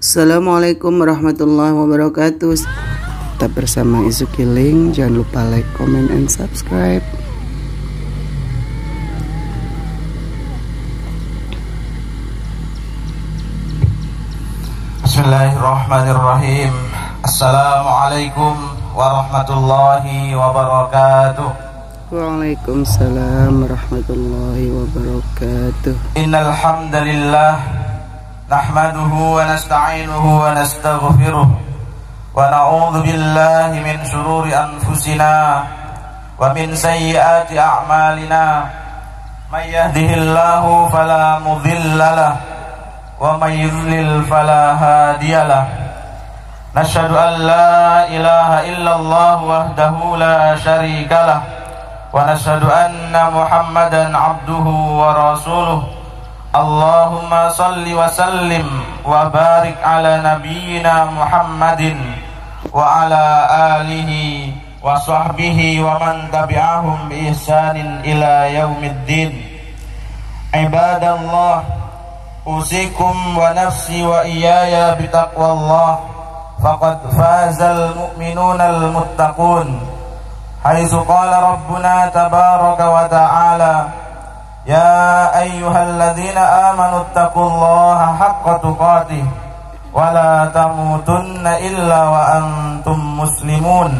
Assalamualaikum warahmatullahi wabarakatuh. Tetap bersama Izu Killing. Jangan lupa like, comment, and subscribe. Bismillahirrahmanirrahim. Assalamualaikum warahmatullahi wabarakatuh. Waalaikumsalam warahmatullahi wabarakatuh. Innal hamdalillah nahmaduhu wa nasta'inuhu wa nastaghfiruh wa na'udzu billahi min shururi anfusina wa min sayyiati a'malina. May yahdihillahu fala mudilla lahu wa may yudlil fala hadiya lahu. Nashhadu an la ilaha illallah wahdahu la syarika lahu wa nashhadu anna Muhammadan abduhu wa rasuluh. Allahumma salli wa sallim wa barik ala nabiyyina Muhammadin wa ala alihi wa sahbihi wa man tabi'ahum bi ihsanin ila yaumiddin. Ibadallah, usikum wa nafsi wa iyaya bitaqwallah, faqad fazal mu'minunal muttaqun. Haitsu qala rabbuna tabaraka wa ta'ala, ya ayyuhalladzina amanu taqullaha haqqa tuqatih wa la tamutunna illa wa antum muslimun.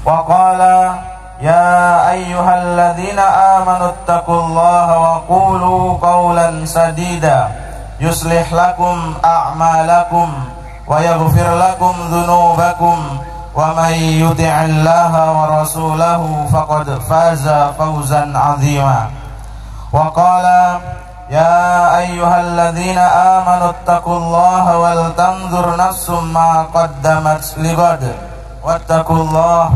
Wa qala ya ayyuhalladzina amanu taqullaha wa qulu qawlan sadida yuslih lakum a'malakum wa yaghfir lakum dhunubakum wa may yuti'illaha wa rasulahu faqad faza fawzan 'azima. Wa qala ya ayyuhalladzina amanu taqullaha wal tanzur nafsum ma qaddamat lighad wattaqullaha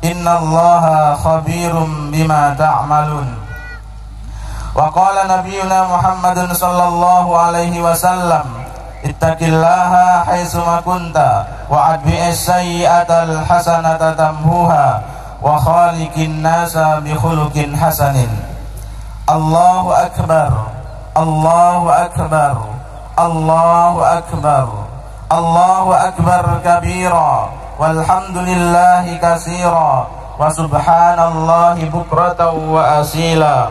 innallaha khabirum bima ta'malun. Wa qala nabiyyuna Muhammadun sallallahu alaihi wasallam, ittaqillaha haitsu ma kunta wa adbi'is sayyi'atal hasanata tamhuha wa khaliqin nasa bi khuluqin hasanin. Allahu akbar, Allahu akbar, Allahu akbar, Allahu akbar kabira, walhamdulillahi katsira, wa subhanallahi bukratan wa asila.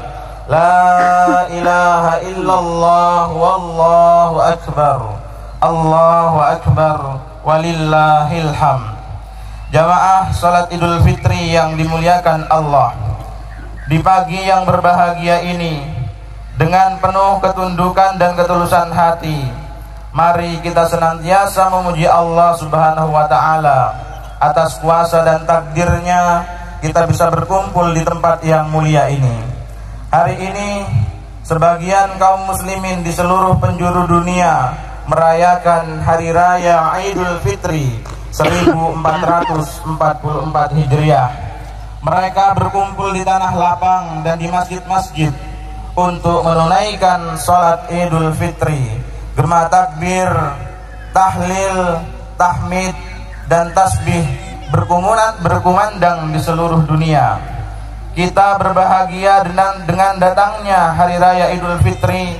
La ilaha illallah wallahu akbar, Allahu akbar, walillahil hamd. Jamaah salat Idul Fitri yang dimuliakan Allah, di pagi yang berbahagia ini, dengan penuh ketundukan dan ketulusan hati, mari kita senantiasa memuji Allah Subhanahu wa ta'ala atas kuasa dan takdirnya kita bisa berkumpul di tempat yang mulia ini. Hari ini sebagian kaum muslimin di seluruh penjuru dunia merayakan hari raya Idul Fitri 1444 Hijriah. Mereka berkumpul di tanah lapang dan di masjid-masjid untuk menunaikan sholat Idul Fitri. Gema takbir, tahlil, tahmid, dan tasbih berkumandang di seluruh dunia. Kita berbahagia dengan datangnya hari raya Idul Fitri,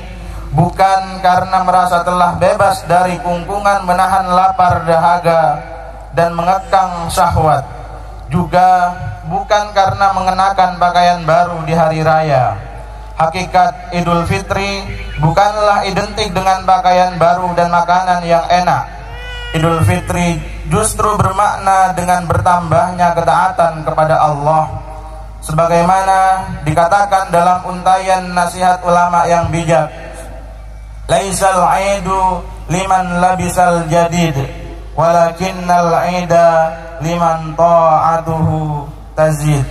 bukan karena merasa telah bebas dari kungkungan menahan lapar dahaga dan mengekang syahwat, juga bukan karena mengenakan pakaian baru di hari raya. Hakikat Idul Fitri bukanlah identik dengan pakaian baru dan makanan yang enak. Idul Fitri justru bermakna dengan bertambahnya ketaatan kepada Allah, sebagaimana dikatakan dalam untayan nasihat ulama yang bijak, laisal aidu liman labisal jadid walakinnal aida liman ta'atuhu tazid.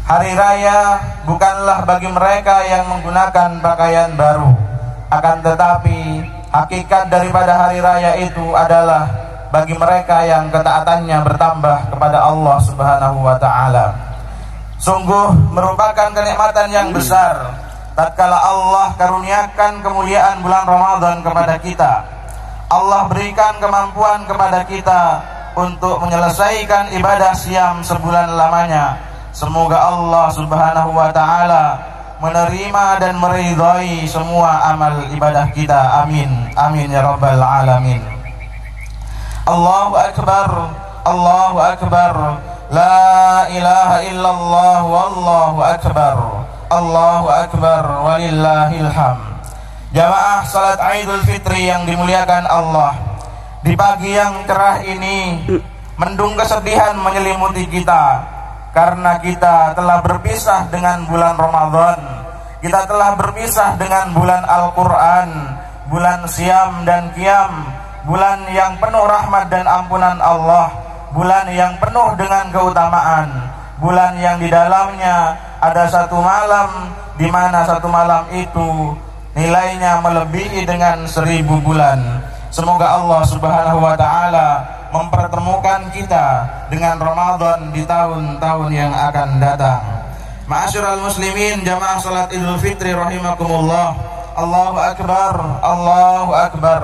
Hari raya bukanlah bagi mereka yang menggunakan pakaian baru, akan tetapi hakikat daripada hari raya itu adalah bagi mereka yang ketaatannya bertambah kepada Allah Subhanahu wa ta'ala. Sungguh merupakan kenikmatan yang besar tatkala Allah karuniakan kemuliaan bulan Ramadan kepada kita. Allah berikan kemampuan kepada kita untuk menyelesaikan ibadah siam sebulan lamanya. Semoga Allah Subhanahu wa ta'ala menerima dan meridhai semua amal ibadah kita. Amin. Amin ya rabbal alamin. Allahu akbar, Allahu akbar, la ilaha illallah, wallahu akbar, Allahu akbar, walillahil hamd. Jamaah salat Idul Fitri yang dimuliakan Allah, di pagi yang cerah ini mendung kesedihan menyelimuti kita karena kita telah berpisah dengan bulan Ramadan. Kita telah berpisah dengan bulan Al-Quran, bulan Siam dan Qiyam, bulan yang penuh rahmat dan ampunan Allah, bulan yang penuh dengan keutamaan, bulan yang di dalamnya ada satu malam di mana satu malam itu nilainya melebihi dengan 1000 bulan. Semoga Allah Subhanahu wa ta'ala mempertemukan kita dengan Ramadan di tahun-tahun yang akan datang. Ma'asyiral muslimin, jamaah salat Idul Fitri rahimakumullah. Allahu akbar, Allahu akbar,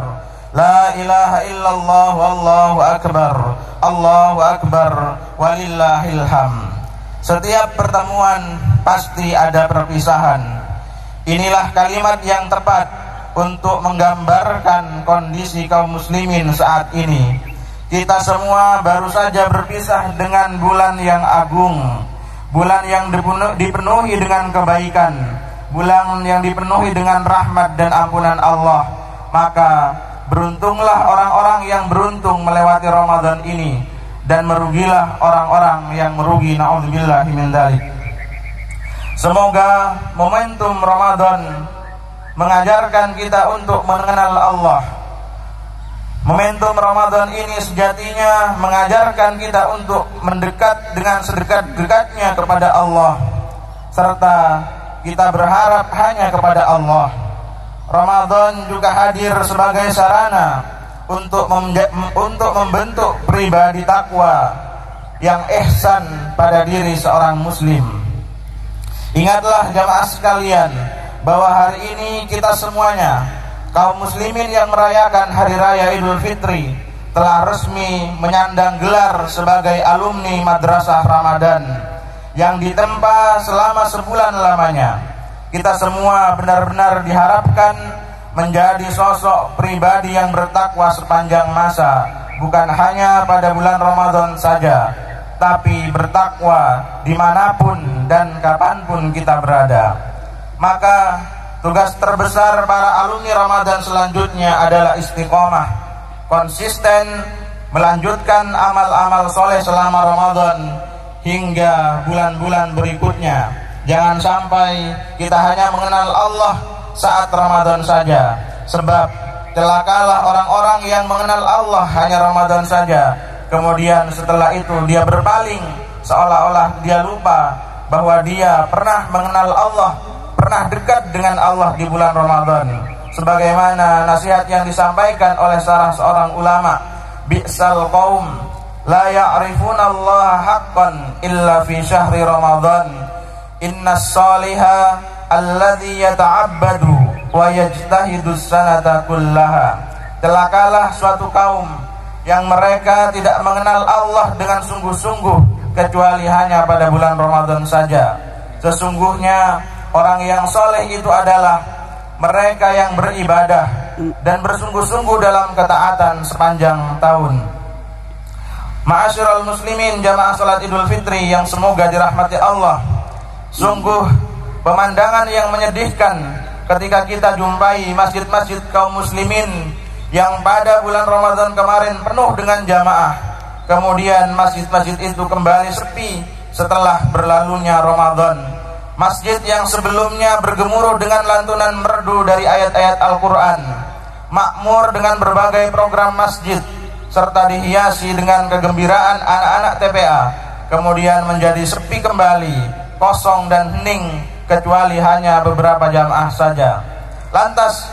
la ilaha illallah, wallahu akbar, Allahu akbar, walillahil hamd. Setiap pertemuan pasti ada perpisahan. Inilah kalimat yang tepat untuk menggambarkan kondisi kaum muslimin saat ini. Kita semua baru saja berpisah dengan bulan yang agung, bulan yang dipenuhi dengan kebaikan, bulan yang dipenuhi dengan rahmat dan ampunan Allah. Maka beruntunglah orang-orang yang beruntung melewati Ramadan ini, dan merugilah orang-orang yang merugi. Na'udzubillahi min dzalik. Semoga momentum Ramadan mengajarkan kita untuk mengenal Allah. Momentum Ramadan ini sejatinya mengajarkan kita untuk mendekat dengan sedekat-dekatnya kepada Allah, serta kita berharap hanya kepada Allah. Ramadan juga hadir sebagai sarana untuk membentuk pribadi takwa yang ihsan pada diri seorang muslim. Ingatlah jamaah sekalian, bahwa hari ini kita semuanya, kaum muslimin yang merayakan Hari Raya Idul Fitri, telah resmi menyandang gelar sebagai alumni Madrasah Ramadan yang ditempa selama sebulan lamanya. Kita semua benar-benar diharapkan menjadi sosok pribadi yang bertakwa sepanjang masa, bukan hanya pada bulan Ramadan saja, tapi bertakwa dimanapun dan kapanpun kita berada. Maka tugas terbesar para alumni Ramadan selanjutnya adalah istiqomah, konsisten melanjutkan amal-amal soleh selama Ramadan hingga bulan-bulan berikutnya. Jangan sampai kita hanya mengenal Allah saat Ramadan saja, sebab celakalah orang-orang yang mengenal Allah hanya Ramadan saja, kemudian setelah itu dia berpaling seolah-olah dia lupa bahwa dia pernah mengenal Allah, pernah dekat dengan Allah di bulan Ramadan. Sebagaimana nasihat yang disampaikan oleh salah seorang ulama, bi'sal qaum la ya'rifuna Allah haqqan illa fi syahri Ramadan, innas saliha alladhi yata'abbadu wa yajtahidu sanata kullaha. Celakalah suatu kaum yang mereka tidak mengenal Allah dengan sungguh-sungguh kecuali hanya pada bulan Ramadan saja. Sesungguhnya orang yang soleh itu adalah mereka yang beribadah dan bersungguh-sungguh dalam ketaatan sepanjang tahun. Ma'asyiral muslimin, jamaah salat Idul Fitri yang semoga dirahmati Allah, sungguh pemandangan yang menyedihkan ketika kita jumpai masjid-masjid kaum muslimin yang pada bulan Ramadan kemarin penuh dengan jamaah, kemudian masjid-masjid itu kembali sepi setelah berlalunya Ramadan. Masjid yang sebelumnya bergemuruh dengan lantunan merdu dari ayat-ayat Al-Quran, makmur dengan berbagai program masjid, serta dihiasi dengan kegembiraan anak-anak TPA, kemudian menjadi sepi kembali, kosong dan hening, kecuali hanya beberapa jamaah saja. Lantas,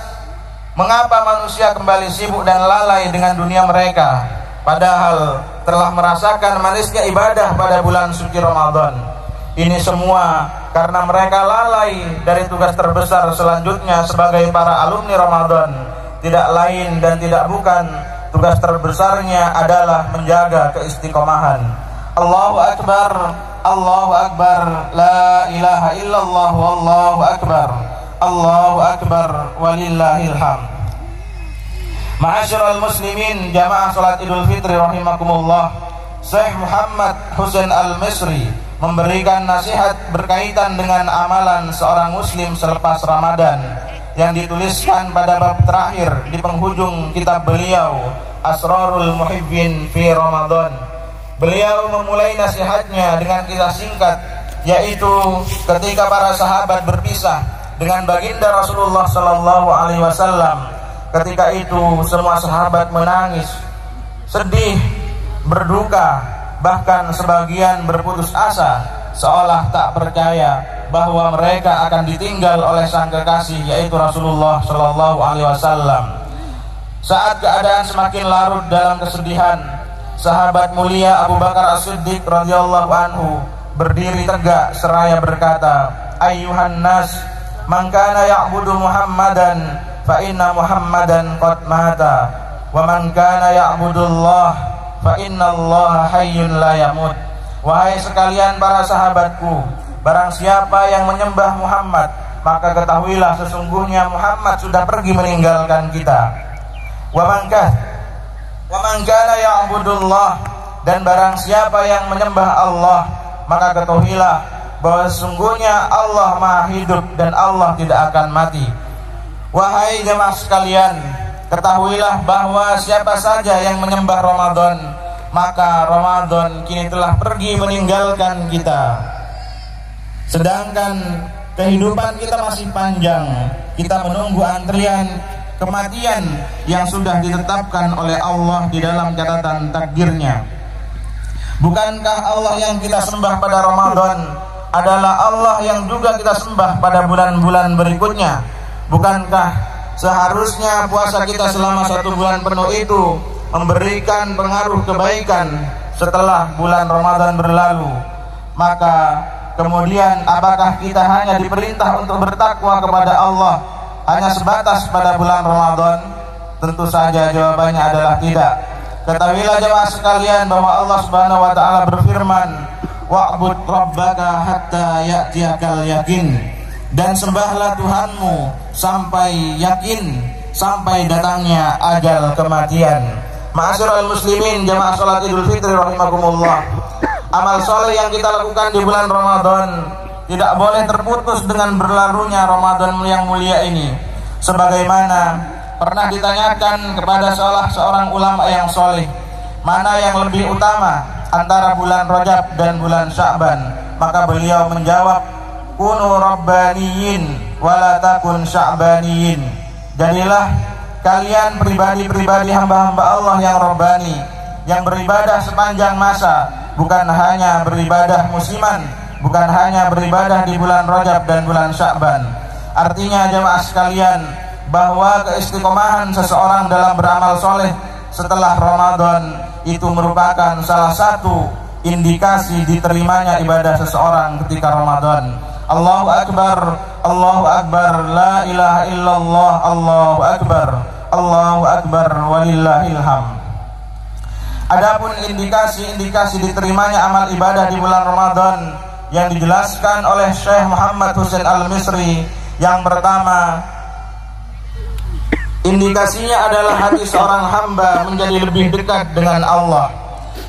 mengapa manusia kembali sibuk dan lalai dengan dunia mereka, padahal telah merasakan manisnya ibadah pada bulan suci Ramadan? Ini semua karena mereka lalai dari tugas terbesar selanjutnya sebagai para alumni Ramadan. Tidak lain dan tidak bukan, tugas terbesarnya adalah menjaga keistiqomahan. Allahu Akbar, Allahu Akbar, la ilaha illallah, wallahu akbar, Allahu Akbar, walillahil hamd. Ma'asyiral muslimin, jamaah salat Idul Fitri rahimakumullah, Syekh Muhammad Husain Al-Misri memberikan nasihat berkaitan dengan amalan seorang muslim selepas Ramadan yang dituliskan pada bab terakhir di penghujung kitab beliau, Asrarul Muhibbin fi Ramadan. Beliau memulai nasihatnya dengan kisah singkat, yaitu ketika para sahabat berpisah dengan baginda Rasulullah sallallahu alaihi wasallam. Ketika itu semua sahabat menangis, sedih, berduka, bahkan sebagian berputus asa, seolah tak percaya bahwa mereka akan ditinggal oleh sang kekasih, yaitu Rasulullah sallallahu alaihi wasallam. Saat keadaan semakin larut dalam kesedihan, sahabat mulia Abu Bakar As-Siddiq radhiyallahu anhu berdiri tegak seraya berkata, "Ayyuhan nas, man kana ya'budu Muhammadan fa inna Muhammadan qad mata, wa man kana ya'budullah fa inna Allah hayyun la yamut." Wahai sekalian para sahabatku, barang siapa yang menyembah Muhammad, maka ketahuilah sesungguhnya Muhammad sudah pergi meninggalkan kita. Wa man kana ya'budullah, dan barang siapa yang menyembah Allah, maka ketahuilah bahwa sesungguhnya Allah Maha hidup dan Allah tidak akan mati. Wahai jemaah sekalian, ketahuilah bahwa siapa saja yang menyembah Ramadan, maka Ramadan kini telah pergi meninggalkan kita. Sedangkan kehidupan kita masih panjang, kita menunggu antrian kematian yang sudah ditetapkan oleh Allah di dalam catatan takdirnya. Bukankah Allah yang kita sembah pada Ramadan adalah Allah yang juga kita sembah pada bulan-bulan berikutnya? Bukankah seharusnya puasa kita selama 1 bulan penuh itu memberikan pengaruh kebaikan setelah bulan Ramadan berlalu? Maka kemudian apakah kita hanya diperintah untuk bertakwa kepada Allah hanya sebatas pada bulan Ramadan? Tentu saja jawabannya adalah tidak. Ketahuilah jemaah sekalian bahwa Allah Subhanahu wa taala berfirman, "Wa'bud rabbaka hatta ya'tiyakal yakin." Dan sembahlah Tuhanmu sampai yakin, sampai datangnya ajal kematian. Ma'asyiral muslimin, jamaah salat Idul Fitri rahimakumullah, amal soleh yang kita lakukan di bulan Ramadan tidak boleh terputus dengan berlalunya Ramadan yang mulia ini. Sebagaimana pernah ditanyakan kepada salah seorang ulama yang soleh, mana yang lebih utama antara bulan Rajab dan bulan Sya'ban? Maka beliau menjawab, "Kunu rabbaniyin wala takun sya'baniyin." Jadilah kalian pribadi-pribadi hamba-hamba Allah yang rabbani, yang beribadah sepanjang masa, bukan hanya beribadah musiman, bukan hanya beribadah di bulan Rajab dan bulan Sya'ban. Artinya jemaah sekalian, bahwa keistiqomahan seseorang dalam beramal soleh setelah Ramadan itu merupakan salah satu indikasi diterimanya ibadah seseorang ketika Ramadan. Allahu Akbar, Allahu Akbar, la ilaha illallah, Allahu Akbar, Allahu Akbar, walillahil hamd. Adapun indikasi-indikasi diterimanya amal ibadah di bulan Ramadan yang dijelaskan oleh Syekh Muhammad Husain Al-Misri, yang pertama, indikasinya adalah hati seorang hamba menjadi lebih dekat dengan Allah.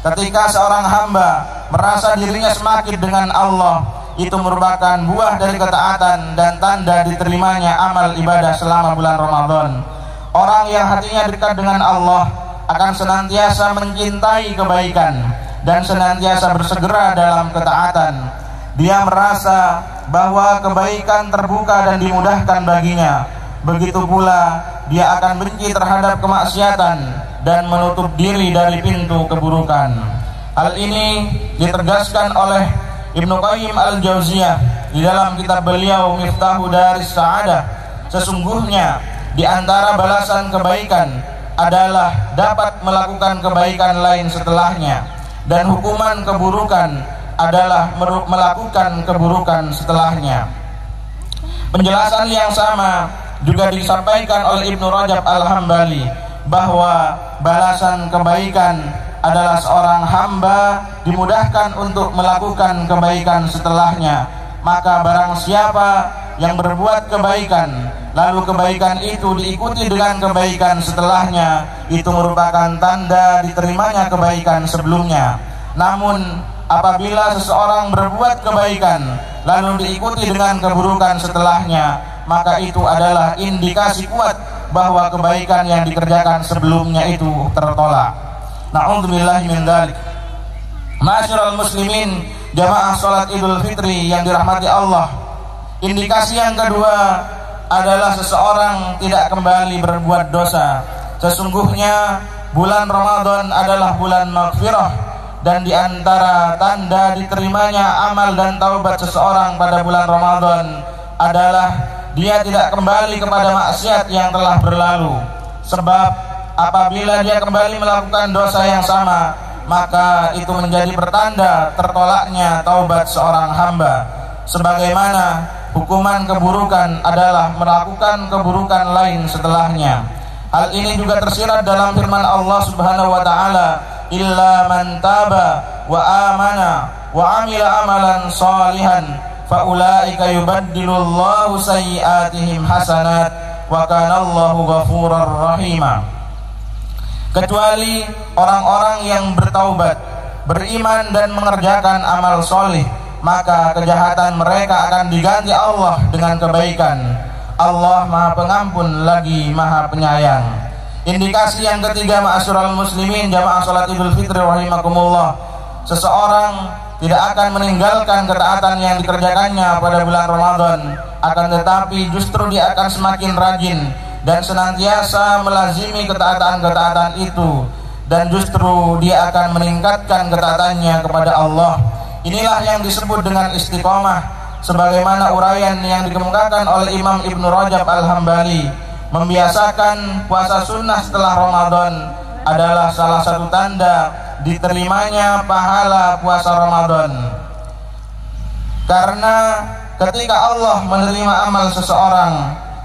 Ketika seorang hamba merasa dirinya semakin dengan Allah, itu merupakan buah dari ketaatan dan tanda diterimanya amal ibadah selama bulan Ramadan. Orang yang hatinya dekat dengan Allah akan senantiasa mencintai kebaikan dan senantiasa bersegera dalam ketaatan. Dia merasa bahwa kebaikan terbuka dan dimudahkan baginya. Begitu pula dia akan benci terhadap kemaksiatan dan menutup diri dari pintu keburukan. Hal ini ditegaskan oleh Ibnu Qayyim Al-Jauziyah di dalam kitab beliau Miftahu Daris Sa'adah. Sesungguhnya di antara balasan kebaikan adalah dapat melakukan kebaikan lain setelahnya, dan hukuman keburukan adalah melakukan keburukan setelahnya. Penjelasan yang sama juga disampaikan oleh Ibnu Rajab Al-Hambali, bahwa balasan kebaikan adalah seorang hamba dimudahkan untuk melakukan kebaikan setelahnya. Maka barang siapa yang berbuat kebaikan, lalu kebaikan itu diikuti dengan kebaikan setelahnya, itu merupakan tanda diterimanya kebaikan sebelumnya. Namun apabila seseorang berbuat kebaikan lalu diikuti dengan keburukan setelahnya, maka itu adalah indikasi kuat bahwa kebaikan yang dikerjakan sebelumnya itu tertolak. Na'udzubillahi min dzalik. Ma'asyiral muslimin, jamaah salat Idul Fitri yang dirahmati Allah, indikasi yang kedua adalah seseorang tidak kembali berbuat dosa. Sesungguhnya bulan Ramadan adalah bulan maghfirah, dan di antara tanda diterimanya amal dan taubat seseorang pada bulan Ramadan adalah dia tidak kembali kepada maksiat yang telah berlalu. Sebab apabila dia kembali melakukan dosa yang sama, maka itu menjadi pertanda tertolaknya taubat seorang hamba. Sebagaimana hukuman keburukan adalah melakukan keburukan lain setelahnya. Hal ini juga tersirat dalam firman Allah Subhanahu wa taala, "Illa man taba wa amana wa amila amalan shalihan faulaika yubaddilullahu sayyi'atihim hasanat wa kana Allahu ghafurar rahima." Kecuali orang-orang yang bertaubat, beriman dan mengerjakan amal soleh, maka kejahatan mereka akan diganti Allah dengan kebaikan. Allah Maha Pengampun lagi Maha Penyayang. Indikasi yang ketiga, ma'asyiral muslimin, jamaah salat Idul Fitri rahimakumullah, seseorang tidak akan meninggalkan ketaatan yang dikerjakannya pada bulan Ramadan, akan tetapi justru dia akan semakin rajin dan senantiasa melazimi ketaatan-ketaatan itu, dan justru dia akan meningkatkan ketaatannya kepada Allah. Inilah yang disebut dengan istiqomah, sebagaimana uraian yang dikemukakan oleh Imam Ibnu Rajab Al-Hambali. Membiasakan puasa sunnah setelah Ramadan adalah salah satu tanda diterimanya pahala puasa Ramadan. Karena ketika Allah menerima amal seseorang,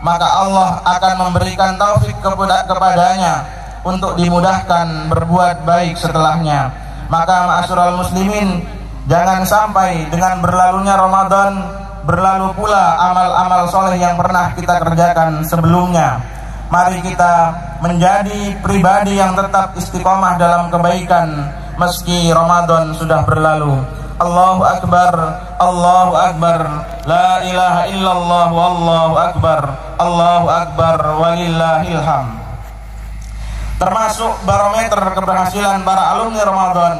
maka Allah akan memberikan taufik kepadanya untuk dimudahkan berbuat baik setelahnya. Maka ma'asyiral muslimin, jangan sampai dengan berlalunya Ramadan berlalu pula amal-amal soleh yang pernah kita kerjakan sebelumnya. Mari kita menjadi pribadi yang tetap istiqomah dalam kebaikan meski Ramadan sudah berlalu. Allahu Akbar, Allahu Akbar, la ilaha illallah, wallahu akbar, Allahu Akbar, walillahil hamd. Termasuk barometer keberhasilan para alumni Ramadan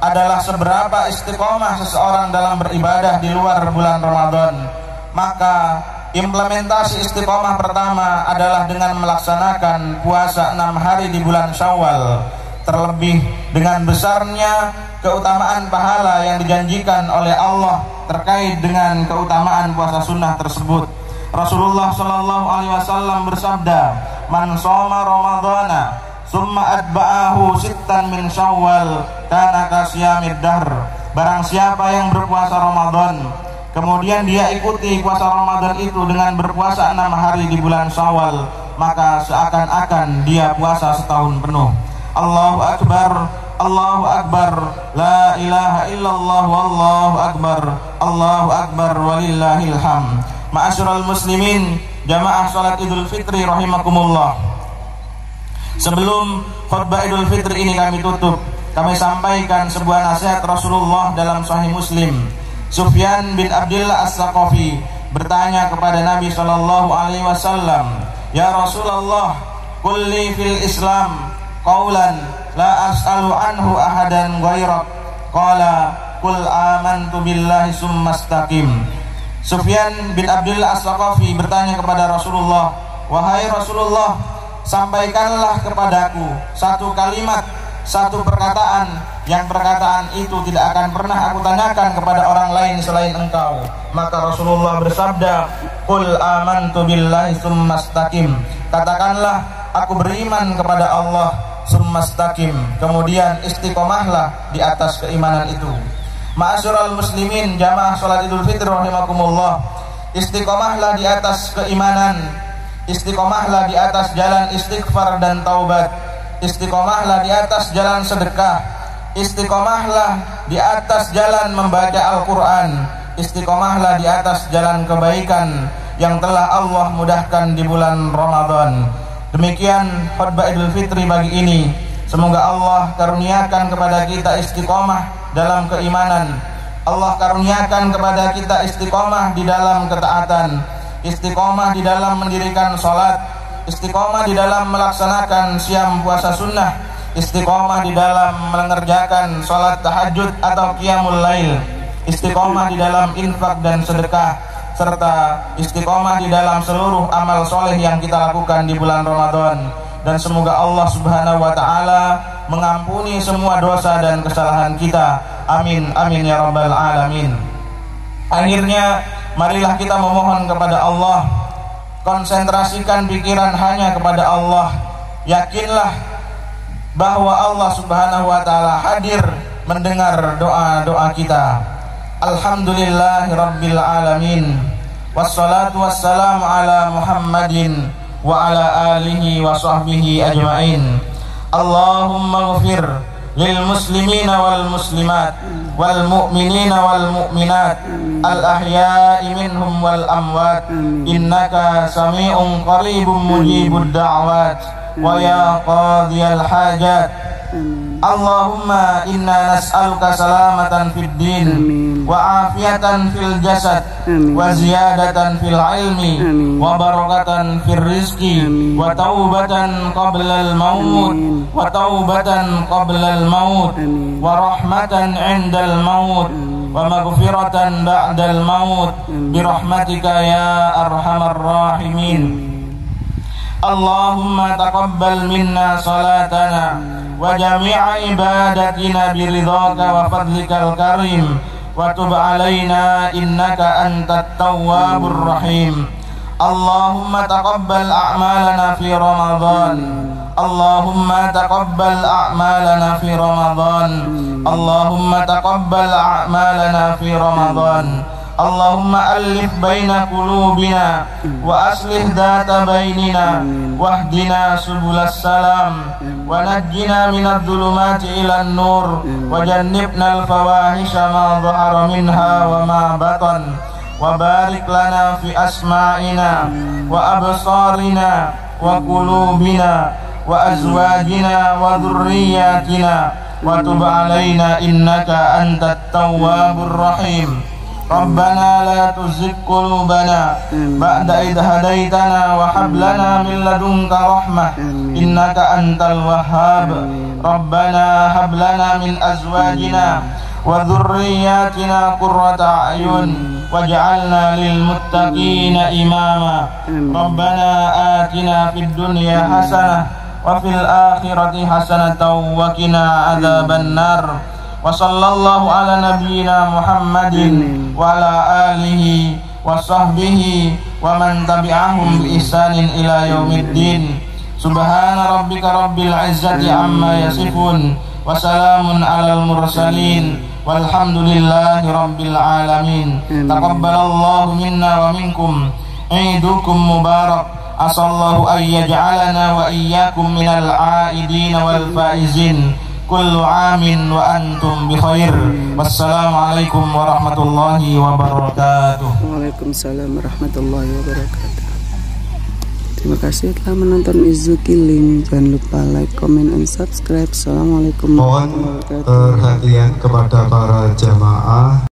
adalah seberapa istiqomah seseorang dalam beribadah di luar bulan Ramadan. Maka implementasi istiqomah pertama adalah dengan melaksanakan puasa 6 hari di bulan Syawal. Terlebih dengan besarnya keutamaan pahala yang dijanjikan oleh Allah terkait dengan keutamaan puasa sunnah tersebut. Rasulullah Shallallahu Alaihi Wasallam bersabda, "Man shoma Ramadana, summa atba'ahu sittan min Syawal, kana kasyamid dahr." Barang siapa yang berpuasa Ramadan, kemudian dia ikuti puasa Ramadan itu dengan berpuasa 6 hari di bulan Syawal, maka seakan-akan dia puasa setahun penuh. Allahu Akbar, Allahu Akbar, la ilaha illallah, wallahu akbar, Allahu Akbar, walillahil hamd. Ma'asyiral muslimin, jamaah salat Idul Fitri rahimakumullah. Sebelum khutbah Idul Fitri ini kami tutup, kami sampaikan sebuah nasihat Rasulullah dalam Sahih Muslim. Sufyan bin Abdullah As-Saqafi bertanya kepada Nabi sallallahu alaihi wasallam, "Ya Rasulullah, qul li fil Islam qaulan la as'alu anhu ahadan ghairak." Qala qul amantu billahi summa istaqim. Sufyan bin Abdullah As-Saqafi bertanya kepada Rasulullah, "Wahai Rasulullah, sampaikanlah kepadaku satu kalimat, satu perkataan, yang perkataan itu tidak akan pernah aku tanyakan kepada orang lain selain engkau." Maka Rasulullah bersabda, "Qul amantu billahi summa istaqim." Katakanlah, aku beriman kepada Allah, summa istaqim, kemudian istiqomahlah di atas keimanan itu. Ma'asyiral muslimin, jamaah salat Idul Fitri rahimakumullah, istiqomahlah di atas keimanan, istiqomahlah di atas jalan istighfar dan taubat, istiqomahlah di atas jalan sedekah, istiqomahlah di atas jalan membaca Al-Quran, istiqomahlah di atas jalan kebaikan yang telah Allah mudahkan di bulan Ramadan. Demikian khutbah Idul Fitri pagi ini. Semoga Allah karuniakan kepada kita istiqomah dalam keimanan, Allah karuniakan kepada kita istiqomah di dalam ketaatan, istiqomah di dalam mendirikan sholat, istiqomah di dalam melaksanakan siam puasa sunnah, istiqomah di dalam mengerjakan sholat tahajud atau qiyamul lail, istiqomah di dalam infak dan sedekah, serta istiqomah di dalam seluruh amal soleh yang kita lakukan di bulan Ramadan. Dan semoga Allah Subhanahu wa ta'ala mengampuni semua dosa dan kesalahan kita. Amin, amin ya rabbal alamin. Akhirnya marilah kita memohon kepada Allah, konsentrasikan pikiran hanya kepada Allah. Yakinlah bahwa Allah Subhanahu wa ta'ala hadir mendengar doa-doa kita. Alhamdulillahi rabbil alamin. Wassalatu wassalamu ala Muhammadin wa ala alihi wa sahbihi ajma'in. Allahumma ghfir lil muslimina wal muslimat wal mu'minina wal mu'minat al ahya'i minhum wal amwat innaka sami'un qaribun mujibud da'wat wa ya qadiyal hajat. Allahumma inna nas'aluka salamatan fid din wa afiatan fil jasad wa ziyadatan fil ilmi wa barakatan fil rizqi wa taubatan qabla al maut wa taubatan qabla al maut wa rahmatan 'inda al maut wa maghfiratan ba'da al maut bi rahmatika ya arhamar rahimin. Allahumma taqabbal minna salatana wa jami'a ibadatina biridhaka wa fadlikal karim wa tub alaina innaka antat tawwabur rahim. Allahumma taqabbal a'malana fi Ramadan. Allahumma taqabbal a'malana fi Ramadan. Allahumma taqabbal a'malana fi Ramadan. Allahumma alif baina qulubina wa aslih dhata bainina wahdina subulas salam wa najjina minadh dhulumati ilan nur wa jannibnal fawahisha ma dhahara minha wa ma batan wa barik lana fi asma'ina wa absarina wa qulubina wa azwajina wa dhurriyyatina wa tub alaina innaka antat tawwabur rahim. Rabbana la tuzigh qulubana ba'da idh hadaitana wa hab lana min ladunka rahmah innaka antal wahhab. Rabbana hab lana min azwajina wa dhurriyyatina qurrata a'yun waj'alna lil muttaqina imama. Rabbana atina fid dunya hasanah wa fil akhirati hasanatan wa qina adzaban nar. Wa sallallahu ala nabiyyina Muhammadin wa ala alihi wa sahbihi wa man tabi'ahum bi ihsanin ila yaumiddin. Subhana rabbika rabbil izzati amma yasifun wa salamun alal mursalin walhamdulillahi rabbil alamin. Taqabbalallahu minna wa minkum. Idukum mubarak. Asallahu an yaj'alana wa iyyakum minal aidin wal faizin. Kullu amin wa antum bi khair. Wassalamualaikum warahmatullahi wabarakatuh. Waalaikumsalam warahmatullahi wabarakatuh. Terima kasih telah menonton Izzukiling. Jangan lupa like, comment, and subscribe. Assalamualaikum warahmatullahi wabarakatuh. Mohon perhatian kepada para jamaah.